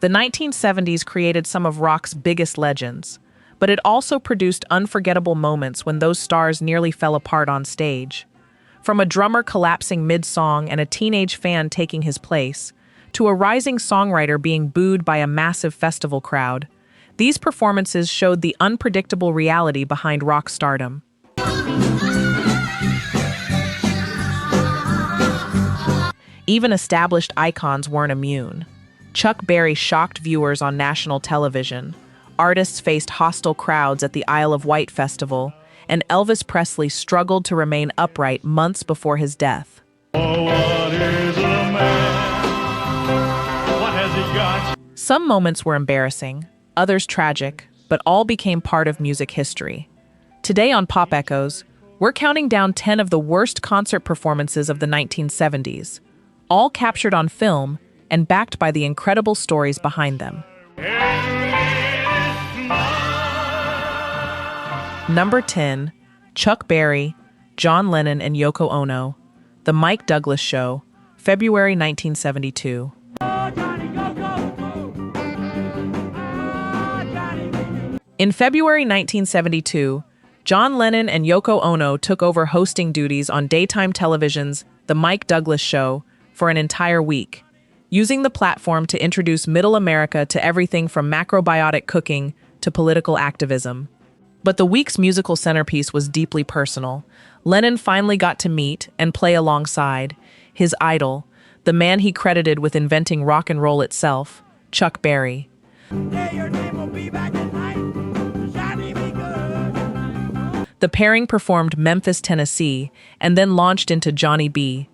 The 1970s created some of rock's biggest legends, but it also produced unforgettable moments when those stars nearly fell apart on stage. From a drummer collapsing mid-song and a teenage fan taking his place, to a rising songwriter being booed by a massive festival crowd, these performances showed the unpredictable reality behind rock stardom. Even established icons weren't immune. Chuck Berry shocked viewers on national television. Artists faced hostile crowds at the Isle of Wight festival, and Elvis Presley struggled to remain upright months before his death. Oh, what is a man? What has he got? Some moments were embarrassing, others tragic, but all became part of music history. Today on Pop Echoes, we're counting down 10 of the worst concert performances of the 1970s, all captured on film and backed by the incredible stories behind them. Number 10, Chuck Berry, John Lennon and Yoko Ono, The Mike Douglas Show, February 1972. In February 1972, John Lennon and Yoko Ono took over hosting duties on daytime television's The Mike Douglas Show for an entire week, using the platform to introduce Middle America to everything from macrobiotic cooking to political activism. But the week's musical centerpiece was deeply personal. Lennon finally got to meet and play alongside his idol, the man he credited with inventing rock and roll itself, Chuck Berry. The pairing performed Memphis, Tennessee, and then launched into Johnny B.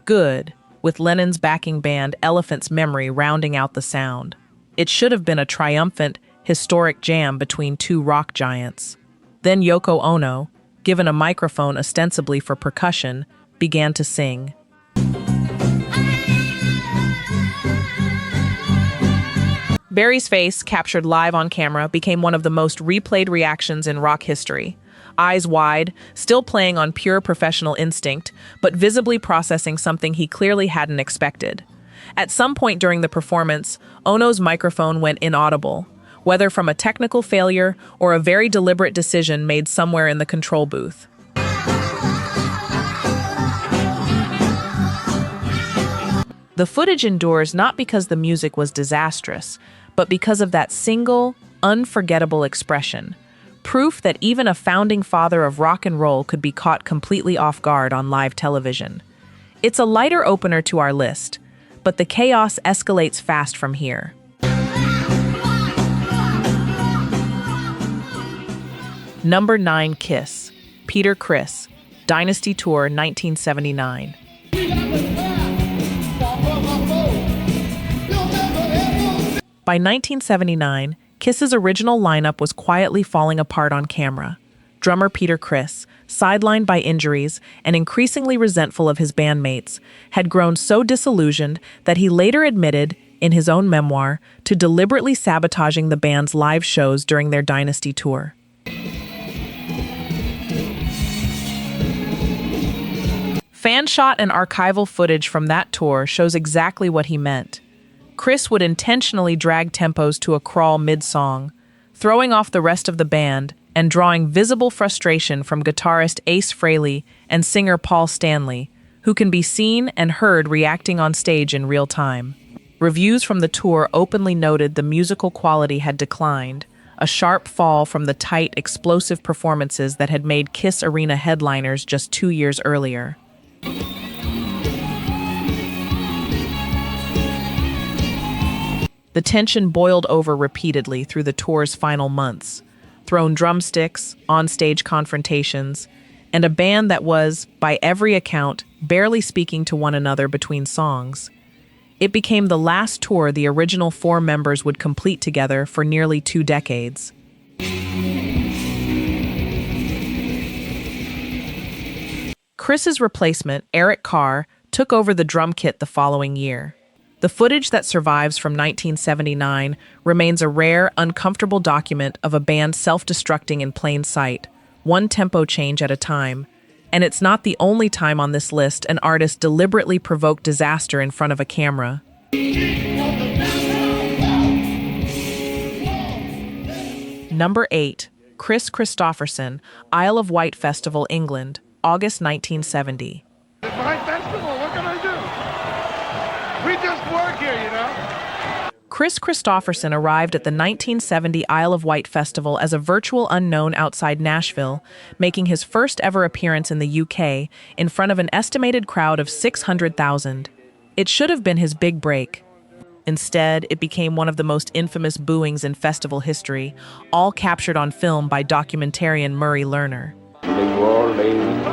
Good, with Lennon's backing band Elephant's Memory rounding out the sound. It should have been a triumphant, historic jam between two rock giants. Then Yoko Ono, given a microphone ostensibly for percussion, began to sing. Berry's face, captured live on camera, became one of the most replayed reactions in rock history. Eyes wide, still playing on pure professional instinct, but visibly processing something he clearly hadn't expected. At some point during the performance, Ono's microphone went inaudible, whether from a technical failure or a very deliberate decision made somewhere in the control booth. The footage endures not because the music was disastrous, but because of that single, unforgettable expression. Proof that even a founding father of rock and roll could be caught completely off guard on live television. It's a lighter opener to our list, but the chaos escalates fast from here. Number 9, Kiss, Peter Criss, Dynasty Tour 1979. By 1979, Kiss's original lineup was quietly falling apart on camera. Drummer Peter Criss, sidelined by injuries and increasingly resentful of his bandmates, had grown so disillusioned that he later admitted, in his own memoir, to deliberately sabotaging the band's live shows during their Dynasty tour. Fan-shot and archival footage from that tour shows exactly what he meant. Criss would intentionally drag tempos to a crawl mid-song, throwing off the rest of the band and drawing visible frustration from guitarist Ace Frehley and singer Paul Stanley, who can be seen and heard reacting on stage in real time. Reviews from the tour openly noted the musical quality had declined, a sharp fall from the tight, explosive performances that had made Kiss Arena headliners just 2 years earlier. The tension boiled over repeatedly through the tour's final months. Thrown drumsticks, on-stage confrontations, and a band that was, by every account, barely speaking to one another between songs. It became the last tour the original 4 members would complete together for nearly 2 decades. Criss's replacement, Eric Carr, took over the drum kit the following year. The footage that survives from 1979 remains a rare, uncomfortable document of a band self-destructing in plain sight, one tempo change at a time. And it's not the only time on this list an artist deliberately provoked disaster in front of a camera. Number 8. Kris Kristofferson, Isle of Wight Festival, England, August 1970. It's my festival. What can I do? We just work here, you know? Kris Kristofferson arrived at the 1970 Isle of Wight Festival as a virtual unknown outside Nashville, making his first ever appearance in the UK in front of an estimated crowd of 600,000. It should have been his big break. Instead, it became one of the most infamous booings in festival history, all captured on film by documentarian Murray Lerner. New Orleans.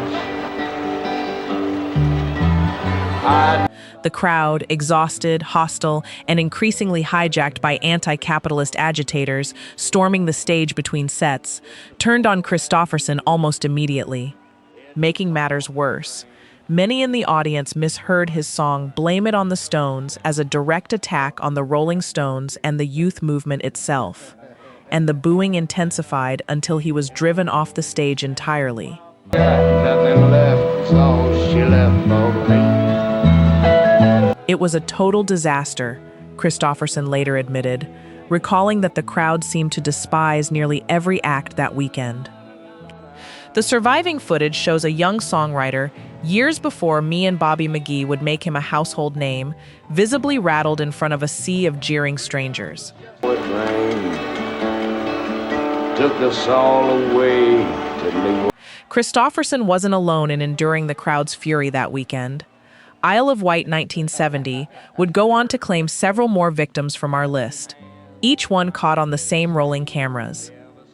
The crowd, exhausted, hostile, and increasingly hijacked by anti-capitalist agitators storming the stage between sets, turned on Kristofferson almost immediately. Making matters worse, many in the audience misheard his song Blame It on the Stones as a direct attack on the Rolling Stones and the youth movement itself, and the booing intensified until he was driven off the stage entirely. Nothing left, so she left for me. It was a total disaster, Kristofferson later admitted, recalling that the crowd seemed to despise nearly every act that weekend. The surviving footage shows a young songwriter, years before Me and Bobby McGee would make him a household name, visibly rattled in front of a sea of jeering strangers. It rained, took us all away to New Orleans. Kristofferson wasn't alone in enduring the crowd's fury that weekend. Isle of Wight 1970 would go on to claim several more victims from our list, each one caught on the same rolling cameras.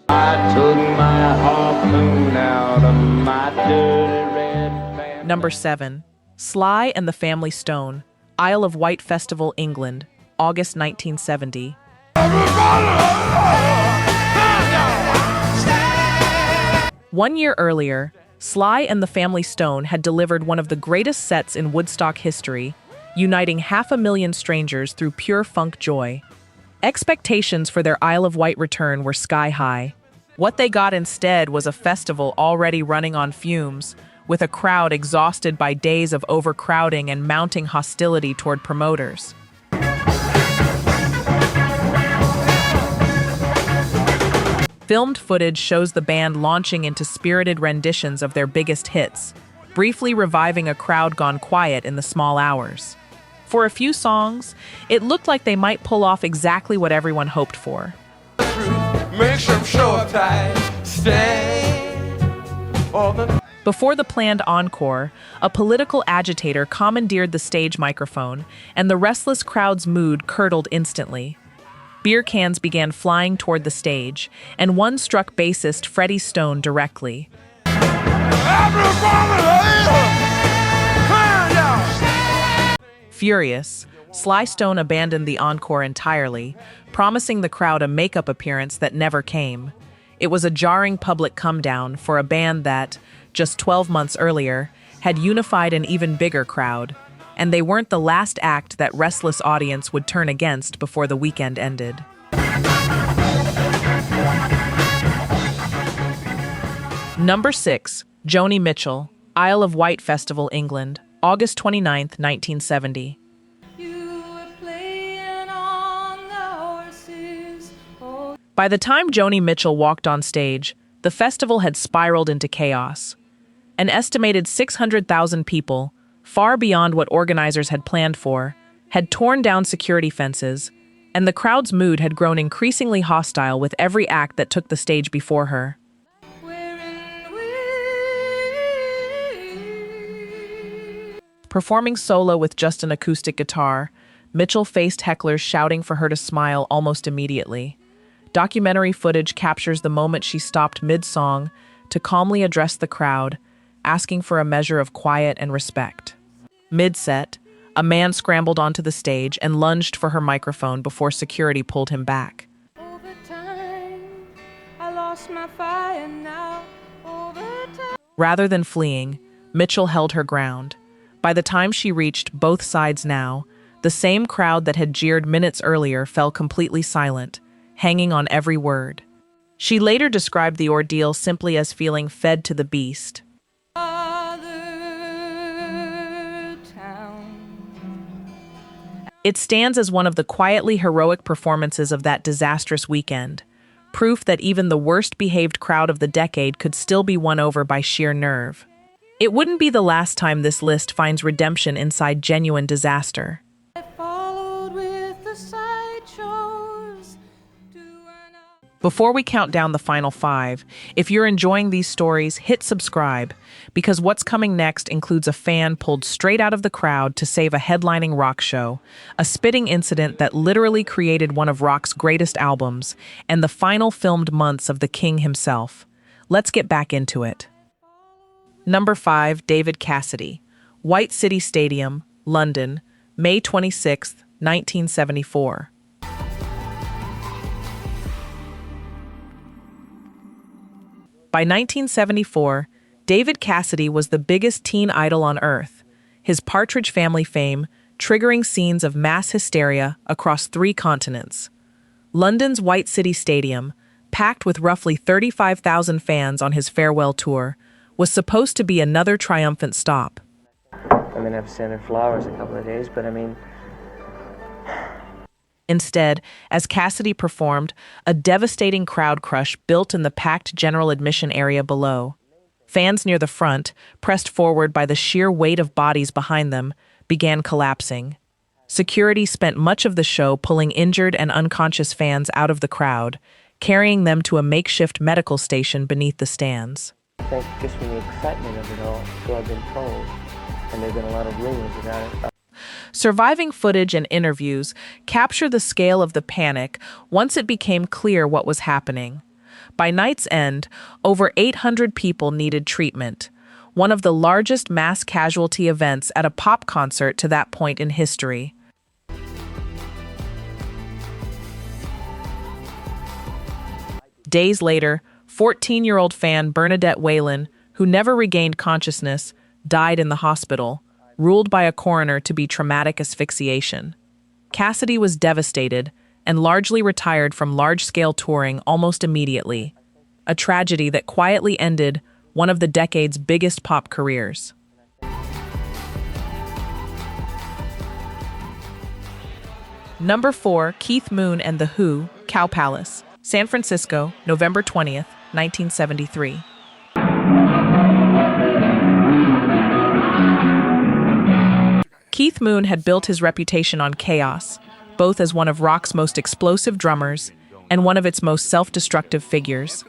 I took my harpoon out of my dirty red pants. Number 7. Sly and the Family Stone, Isle of Wight Festival, England, August 1970. 1 year earlier, Sly and the Family Stone had delivered one of the greatest sets in Woodstock history, uniting 500,000 strangers through pure funk joy. Expectations for their Isle of Wight return were sky high. What they got instead was a festival already running on fumes, with a crowd exhausted by days of overcrowding and mounting hostility toward promoters. Filmed footage shows the band launching into spirited renditions of their biggest hits, briefly reviving a crowd gone quiet in the small hours. For a few songs, it looked like they might pull off exactly what everyone hoped for. Before the planned encore, a political agitator commandeered the stage microphone, and the restless crowd's mood curdled instantly. Beer cans began flying toward the stage, and one struck bassist Freddie Stone directly. Furious, Sly Stone abandoned the encore entirely, promising the crowd a makeup appearance that never came. It was a jarring public come-down for a band that, just 12 months earlier, had unified an even bigger crowd, and they weren't the last act that restless audience would turn against before the weekend ended. Number 6. Joni Mitchell, Isle of Wight Festival, England, August 29, 1970. By the time Joni Mitchell walked on stage, the festival had spiraled into chaos. An estimated 600,000 people, far beyond what organizers had planned for, had torn down security fences, and the crowd's mood had grown increasingly hostile with every act that took the stage before her. Performing solo with just an acoustic guitar, Mitchell faced hecklers shouting for her to smile almost immediately. Documentary footage captures the moment she stopped mid-song to calmly address the crowd, asking for a measure of quiet and respect. Mid-set, a man scrambled onto the stage and lunged for her microphone before security pulled him back. Over time, I lost my fire now. Over time. Rather than fleeing, Mitchell held her ground. By the time she reached both sides now, the same crowd that had jeered minutes earlier fell completely silent, hanging on every word. She later described the ordeal simply as feeling fed to the beast. It stands as one of the quietly heroic performances of that disastrous weekend, proof that even the worst-behaved crowd of the decade could still be won over by sheer nerve. It wouldn't be the last time this list finds redemption inside genuine disaster. Followed with the sideshows to an Before we count down the final 5, if you're enjoying these stories, hit subscribe, because what's coming next includes a fan pulled straight out of the crowd to save a headlining rock show, a spitting incident that literally created one of rock's greatest albums, and the final filmed months of the king himself. Let's get back into it. Number 5, David Cassidy. White City Stadium, London, May 26, 1974. By 1974, David Cassidy was the biggest teen idol on earth, his Partridge Family fame triggering scenes of mass hysteria across 3 continents. London's White City Stadium, packed with roughly 35,000 fans on his farewell tour, was supposed to be another triumphant stop. I've sent her flowers a couple of days, but Instead, as Cassidy performed, a devastating crowd crush built in the packed general admission area below. Fans near the front, pressed forward by the sheer weight of bodies behind them, began collapsing. Security spent much of the show pulling injured and unconscious fans out of the crowd, carrying them to a makeshift medical station beneath the stands. I think just from the excitement of it all, so I've been told, and there have been a lot of rumors about it. Surviving footage and interviews capture the scale of the panic once it became clear what was happening. By night's end, over 800 people needed treatment, one of the largest mass casualty events at a pop concert to that point in history. Days later, 14-year-old fan Bernadette Whalen, who never regained consciousness, died in the hospital, ruled by a coroner to be traumatic asphyxiation. Cassidy was devastated and largely retired from large-scale touring almost immediately, a tragedy that quietly ended one of the decade's biggest pop careers. Number 4, Keith Moon and The Who, Cow Palace, San Francisco, November 20th, 1973. Keith Moon had built his reputation on chaos, both as one of rock's most explosive drummers and one of its most self-destructive figures.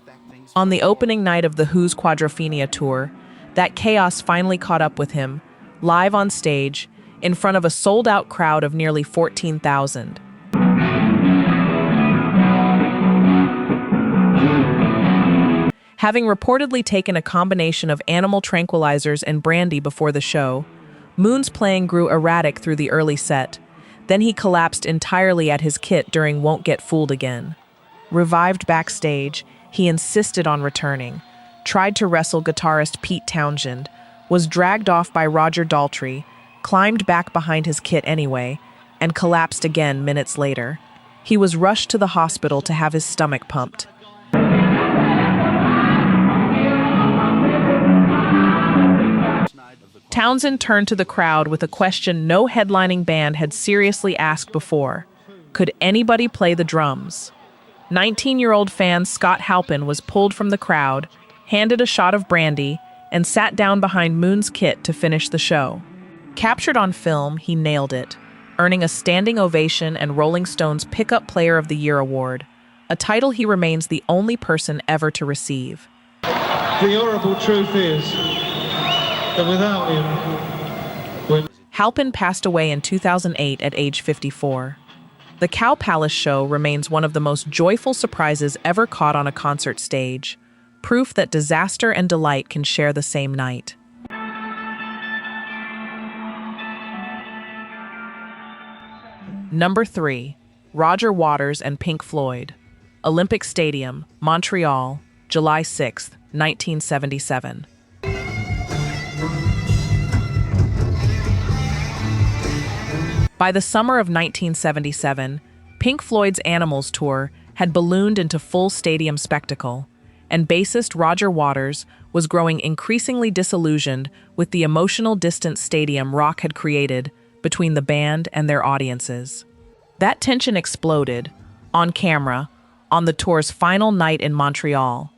On the opening night of The Who's Quadrophenia tour, that chaos finally caught up with him, live on stage, in front of a sold-out crowd of nearly 14,000. Having reportedly taken a combination of animal tranquilizers and brandy before the show, Moon's playing grew erratic through the early set. Then he collapsed entirely at his kit during Won't Get Fooled Again. Revived backstage, he insisted on returning, tried to wrestle guitarist Pete Townshend, was dragged off by Roger Daltrey, climbed back behind his kit anyway, and collapsed again minutes later. He was rushed to the hospital to have his stomach pumped. Townshend turned to the crowd with a question no headlining band had seriously asked before. Could anybody play the drums? 19-year-old fan Scott Halpin was pulled from the crowd, handed a shot of brandy, and sat down behind Moon's kit to finish the show. Captured on film, he nailed it, earning a standing ovation and Rolling Stone's Pickup Player of the Year award, a title he remains the only person ever to receive. The horrible truth is that without him... Halpin passed away in 2008 at age 54. The Cow Palace show remains one of the most joyful surprises ever caught on a concert stage, proof that disaster and delight can share the same night. Number 3, Roger Waters and Pink Floyd, Olympic Stadium, Montreal, July 6, 1977. By the summer of 1977, Pink Floyd's Animals tour had ballooned into full stadium spectacle, and bassist Roger Waters was growing increasingly disillusioned with the emotional distant stadium rock had created between the band and their audiences. That tension exploded, on camera, on the tour's final night in Montreal.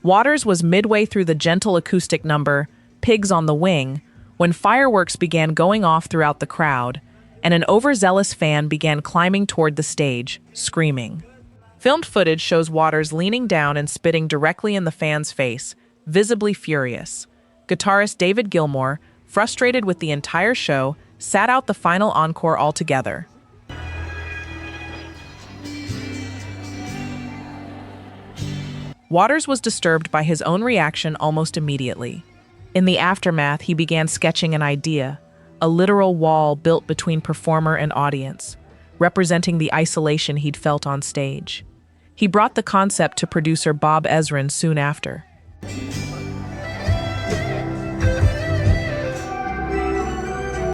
Waters was midway through the gentle acoustic number, Pigs on the Wing, when fireworks began going off throughout the crowd, and an overzealous fan began climbing toward the stage, screaming. Filmed footage shows Waters leaning down and spitting directly in the fan's face, visibly furious. Guitarist David Gilmour, frustrated with the entire show, sat out the final encore altogether. Waters was disturbed by his own reaction almost immediately. In the aftermath, he began sketching an idea, a literal wall built between performer and audience, representing the isolation he'd felt on stage. He brought the concept to producer Bob Ezrin soon after.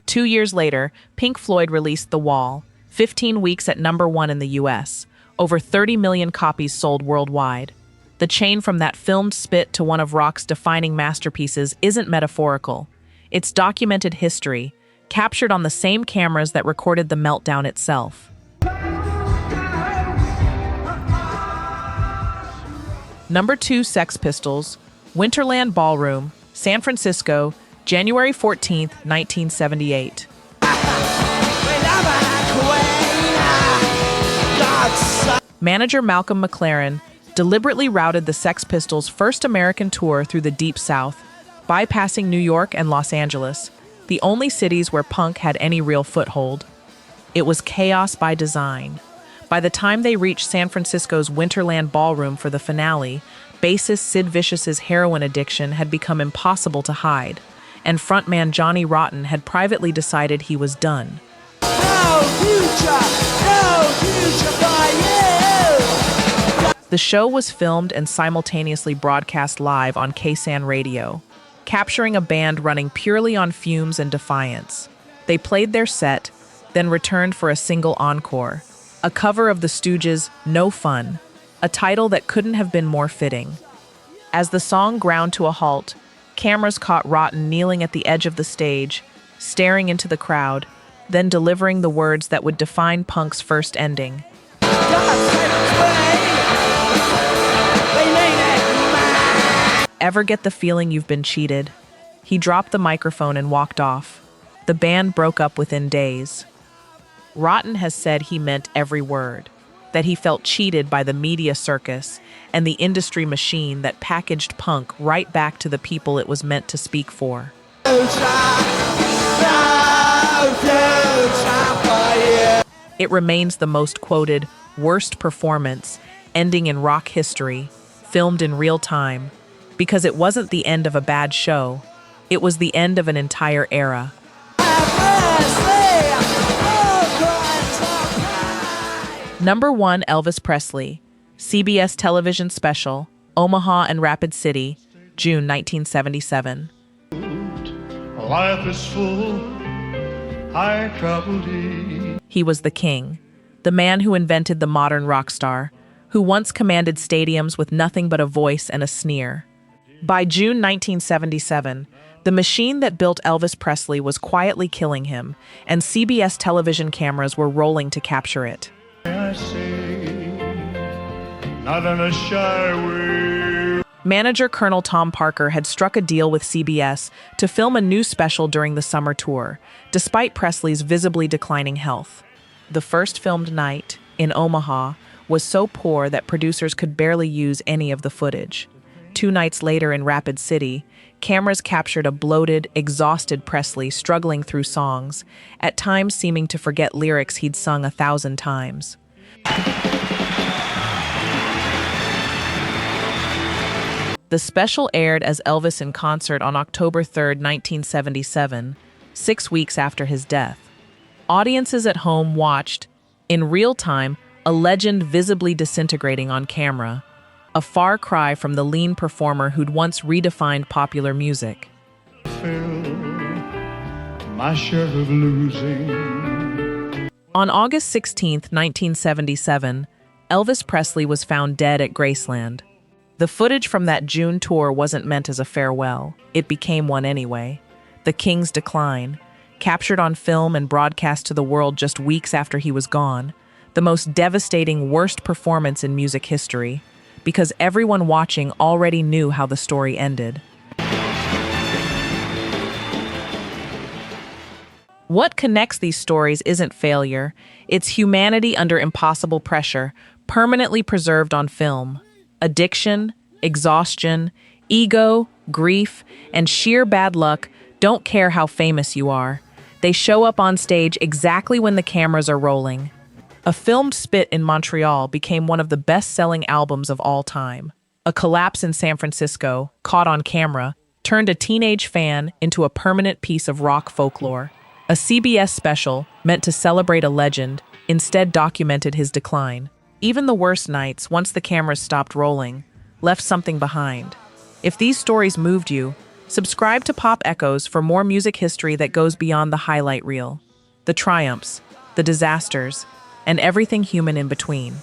Two years later, Pink Floyd released The Wall, 15 weeks at #1 in the US, over 30 million copies sold worldwide. The chain from that filmed spit to one of rock's defining masterpieces isn't metaphorical. It's documented history, captured on the same cameras that recorded the meltdown itself. Number 2, Sex Pistols, Winterland Ballroom, San Francisco, January 14, 1978. Manager Malcolm McLaren deliberately routed the Sex Pistols' first American tour through the Deep South, bypassing New York and Los Angeles, the only cities where punk had any real foothold. It was chaos by design. By the time they reached San Francisco's Winterland Ballroom for the finale, bassist Sid Vicious's heroin addiction had become impossible to hide, and frontman Johnny Rotten had privately decided he was done. No future for you! The show was filmed and simultaneously broadcast live on KSAN radio, capturing a band running purely on fumes and defiance. They played their set, then returned for a single encore, a cover of the Stooges' No Fun, a title that couldn't have been more fitting. As the song ground to a halt, cameras caught Rotten kneeling at the edge of the stage, staring into the crowd, then delivering the words that would define punk's first ending. Ever get the feeling you've been cheated? He dropped the microphone and walked off. The band broke up within days. Rotten has said he meant every word, that he felt cheated by the media circus and the industry machine that packaged punk right back to the people it was meant to speak for. It remains the most quoted, worst performance, ending in rock history, filmed in real time, because it wasn't the end of a bad show, it was the end of an entire era. Number 1, Elvis Presley, CBS television special, Omaha and Rapid City, June 1977. Life is full, I travel deep. He was the king, the man who invented the modern rock star, who once commanded stadiums with nothing but a voice and a sneer. By June 1977, the machine that built Elvis Presley was quietly killing him, and CBS television cameras were rolling to capture it. I say, not in a shy way. Manager Colonel Tom Parker had struck a deal with CBS to film a new special during the summer tour, despite Presley's visibly declining health. The first filmed night, in Omaha, was so poor that producers could barely use any of the footage. 2 nights later in Rapid City, cameras captured a bloated, exhausted Presley struggling through songs, at times seeming to forget lyrics he'd sung 1,000 times. The special aired as Elvis in concert on October 3, 1977, 6 weeks after his death. Audiences at home watched, in real time, a legend visibly disintegrating on camera, a far cry from the lean performer who'd once redefined popular music. My share of losing. On August 16, 1977, Elvis Presley was found dead at Graceland. The footage from that June tour wasn't meant as a farewell. It became one anyway. The King's decline, captured on film and broadcast to the world just weeks after he was gone, the most devastating, worst performance in music history, because everyone watching already knew how the story ended. What connects these stories isn't failure, it's humanity under impossible pressure, permanently preserved on film. Addiction, exhaustion, ego, grief, and sheer bad luck don't care how famous you are. They show up on stage exactly when the cameras are rolling. A filmed spit in Montreal became one of the best-selling albums of all time. A collapse in San Francisco, caught on camera, turned a teenage fan into a permanent piece of rock folklore. A CBS special, meant to celebrate a legend, instead documented his decline. Even the worst nights, once the cameras stopped rolling, left something behind. If these stories moved you, subscribe to Pop Echoes for more music history that goes beyond the highlight reel. The triumphs, the disasters, and everything human in between.